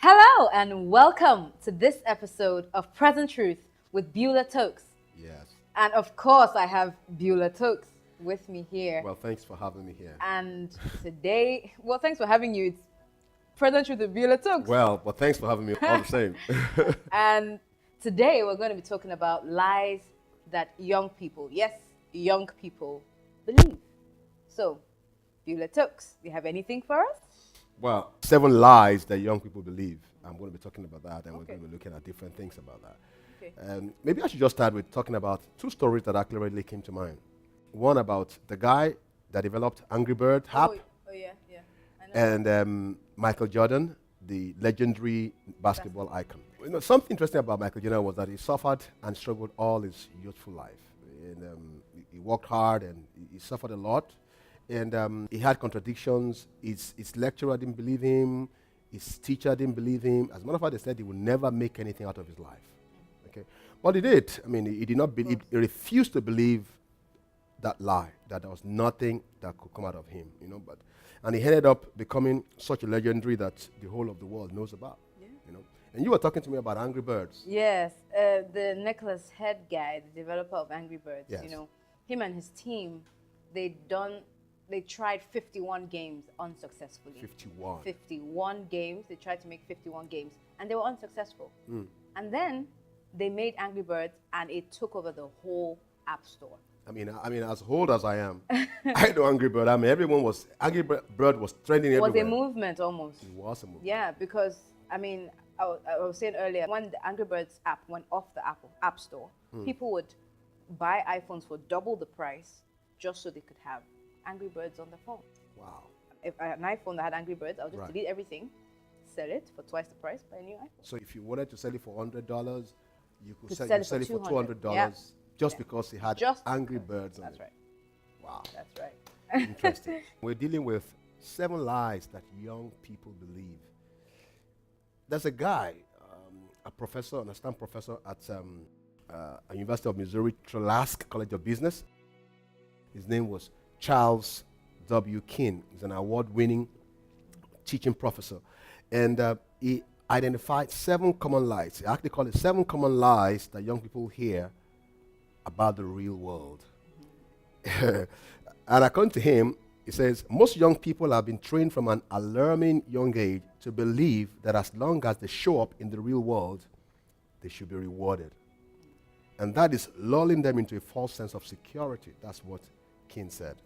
Hello and welcome to this episode of Present Truth with Beulah Tokes. Yes. And of course, I have Beulah Tokes with me here. Well, thanks for having me here. And today, thanks for having you. It's Present Truth with Beulah Tokes. Well, thanks for having me all the same. And today we're going to be talking about lies that young people, yes, young people believe. So, Beulah Tokes, do you have anything for us? Well, 7 lies that young people believe. I'm going to be talking about that, and we're going to be looking at different things about that. Okay. Maybe I should just start with talking about 2 stories that actually really came to mind. One about the guy that developed Angry Bird app, Yeah. I know. and Michael Jordan, the legendary basketball icon. You know, something interesting about Michael Jordan was that he suffered and struggled all his youthful life. And he worked hard and he suffered a lot. And he had contradictions. His lecturer didn't believe him. His teacher didn't believe him. As a matter of fact, they said he would never make anything out of his life. Okay, but he did. I mean, he did not believe. He refused to believe that lie, that there was nothing that could come out of him. And he ended up becoming such a legendary that the whole of the world knows about. Yeah. And you were talking to me about Angry Birds. Yes, the Nicholas Head guy, the developer of Angry Birds, Yes. Him and his team, they tried 51 games unsuccessfully. 51. 51 games. They tried to make 51 games, and they were unsuccessful. And then they made Angry Birds, and it took over the whole app store. I mean, as old as I am, I know Angry Bird. I mean, Angry Bird was trending It was everywhere. a movement almost. It was a movement. Yeah, because, I was saying earlier, when the Angry Birds app went off the Apple App Store, people would buy iPhones for double the price just so they could have Angry Birds on the phone. Wow. If I had an iPhone that had Angry Birds, I'll just Right. delete everything, sell it for twice the price, buy a new iPhone. So if you wanted to sell it for $100, you could Could sell, sell you it sell for it for $200. $200 just Yeah. because it had Just Angry because. Birds on That's it. right. Wow. That's right. Interesting. We're dealing with 7 lies that young people believe. There's a guy, a professor, an assistant professor at a University of Missouri, Trask College of Business. His name was Charles W. King. He's an award-winning teaching professor. And he identified 7 common lies. He actually called it 7 common lies that young people hear about the real world. And according to him, he says, most young people have been trained from an alarming young age to believe that as long as they show up in the real world, they should be rewarded. And that is lulling them into a false sense of security. That's what King said.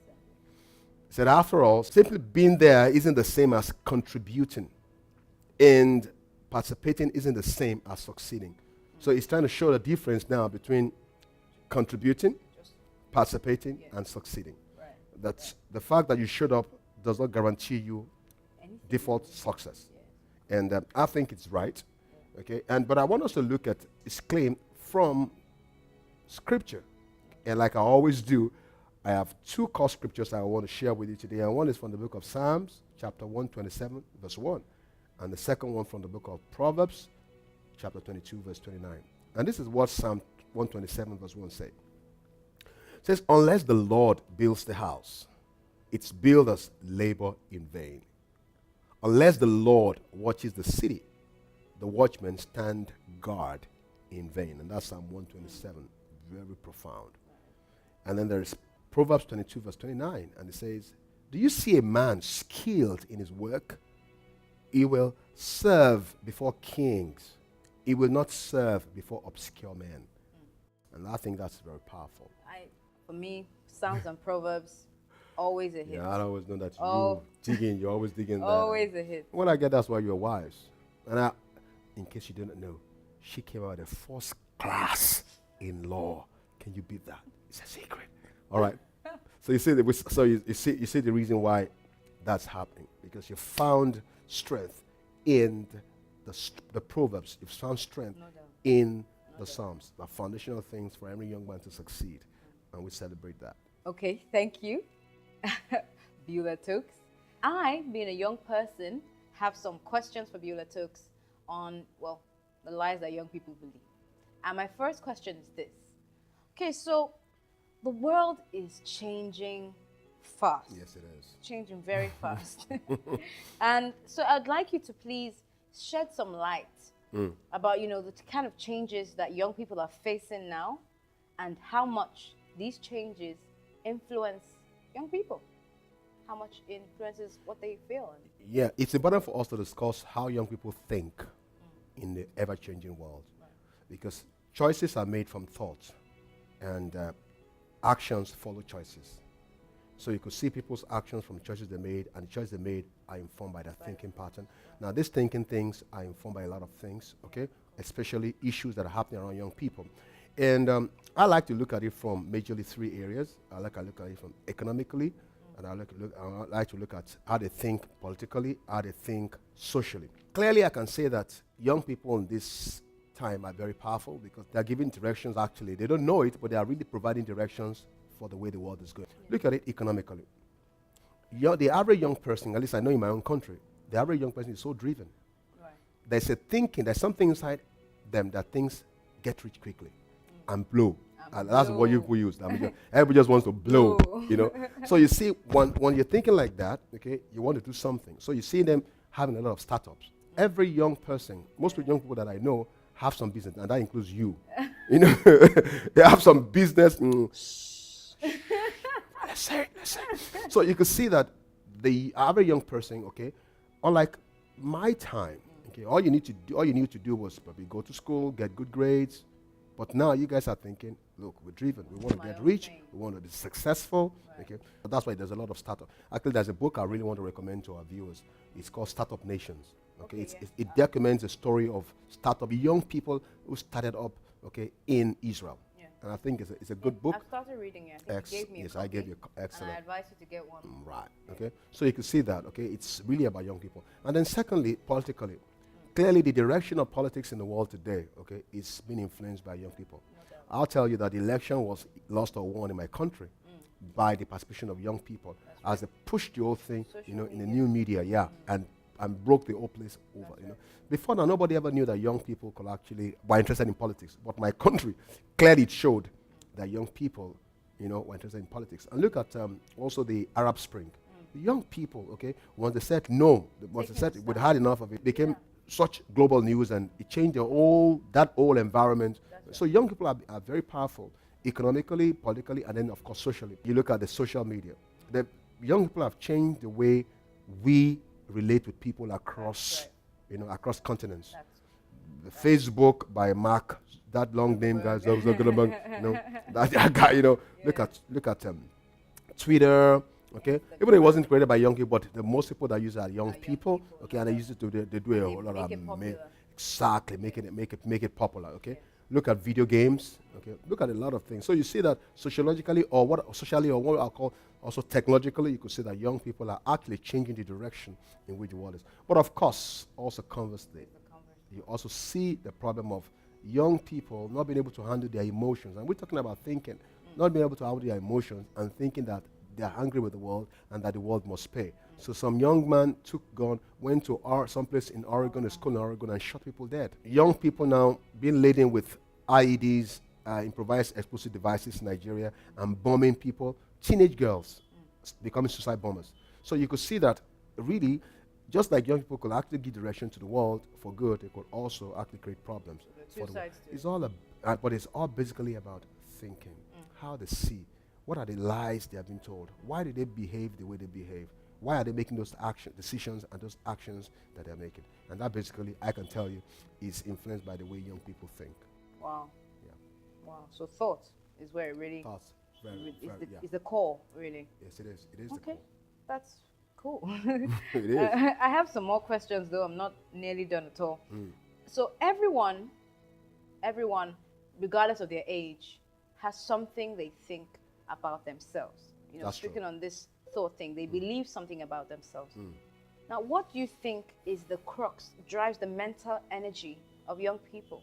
He said, after all, simply being there isn't the same as contributing. And participating isn't the same as succeeding. So he's trying to show the difference now between contributing, participating, and succeeding. Right. That's the fact that you showed up does not guarantee you Anything. default success. Yes. And I think it's right. Okay. But I want us to look at his claim from Scripture. And like I always do, I have 2 core scriptures I want to share with you today. And one is from the book of Psalms, chapter 127, verse 1. And the second one from the book of Proverbs, chapter 22, verse 29. And this is what Psalm 127, verse 1 says. It says, unless the Lord builds the house, its builders labor in vain. Unless the Lord watches the city, the watchmen stand guard in vain. And that's Psalm 127. Very profound. And then there's Proverbs 22, verse 29. And it says, do you see a man skilled in his work? He will serve before kings. He will not serve before obscure men. And I think that's very powerful. For me, Psalms and Proverbs, always a hit. Yeah, I always know that Oh. you're always digging that. Always a hit. When I get that's why you're wise. And in case you didn't know, she came out of 1st class in law. Can you beat that? It's a secret. All right. So you see the reason why that's happening, because you found strength in the Proverbs. You've found strength No doubt. in the Psalms. The foundational things for every young man to succeed, and we celebrate that. Okay, thank you, Beulah Tokes. I, being a young person, have some questions for Beulah Tokes on, the lies that young people believe. And my first question is this. Okay, so the world is changing fast. Yes, it is. Changing very fast. And so I'd like you to please shed some light about, the kind of changes that young people are facing now and how much these changes influence young people, how much influences what they feel. Yeah, it's important for us to discuss how young people think in the ever-changing world, because choices are made from thoughts, and actions follow choices. So you could see people's actions from choices they made, and the choices they made are informed by their thinking pattern. Now, these thinking things are informed by a lot of things, okay? Especially issues that are happening around young people. And I like to look at it from majorly three areas. I look at it from economically, and I like to look at how they think politically, how they think socially. Clearly, I can say that young people in this time are very powerful because they're giving directions. Actually, they don't know it, but they are really providing directions for the way the world is going. Look at it economically. The average young person, at least I know in my own country, the average young person is so driven. Right. There's something inside them that thinks get rich quickly and blow. And that's what you use. Everybody just wants to blow, So you see, when you're thinking like that, okay, you want to do something. So you see them having a lot of startups. Every young person, most of the young people that I know have some business, and that includes you. They have some business. Let's say it. So you can see that the average young person, okay, unlike my time, okay, all you need to do was probably go to school, get good grades. But now you guys are thinking, look, we're driven. We want to get rich. We want to be successful. Right. Okay, but that's why there's a lot of startup. Actually, there's a book I really want to recommend to our viewers. It's called Startup Nations. Okay, it documents the story of startup young people who started up, okay, in Israel. Yeah. And I think it's a good book. I've started reading it. I think you gave me a copy, I gave you excellent. And I advise you to get one. Right. Okay. So you can see that. Okay, it's really about young people. And then secondly, politically. Clearly, the direction of politics in the world today, okay, is being influenced by young people. I'll tell you that the election was lost or won in my country by the participation of young people as they pushed the whole thing, in the new media, and broke the whole place over, Before now, nobody ever knew that young people could actually were interested in politics. But my country, clearly it showed that young people, were interested in politics. And look at also the Arab Spring. The young people, okay, once they said no, once they said we'd had enough of it, became such global news, and it changed that whole environment. So young people are very powerful economically, politically, and then of course socially. You look at the social media. The young people have changed the way we relate with people across, across continents. The Facebook by Mark, that long name guys, that guy, look at Twitter. Okay, even though it wasn't created by young people, but the most people that use it are young people. Okay, and they use it to they do a whole lot of exactly make it popular. Okay, look at video games. Okay, look at a lot of things. So you see that sociologically or what I'll call also technologically, you could see that young people are actually changing the direction in which the world is. But of course, also conversely, you also see the problem of young people not being able to handle their emotions, and we're talking about thinking, not being able to handle their emotions and thinking that they are angry with the world and that the world must pay. So some young man took gun, went to someplace in Oregon, a school in Oregon, and shot people dead. Young people now being laden with IEDs, improvised explosive devices in Nigeria, and bombing people. Teenage girls becoming suicide bombers. So you could see that really, just like young people could actually give direction to the world for good, they could also actually create problems. Two sides to it. It's all but it's all basically about thinking, how they see. What are the lies they have been told? Why do they behave the way they behave? Why are they making those decisions and those actions that they're making? And that basically, I can tell you, is influenced by the way young people think. Wow. Yeah. Wow. So thought is where it really is the core, really. Yes, it is. It is okay. the core. That's cool. It is. I have some more questions, though. I'm not nearly done at all. So everyone, regardless of their age, has something they think about themselves. Speaking on this thought thing, they believe something about themselves. Now, what do you think is the crux, drives the mental energy of young people?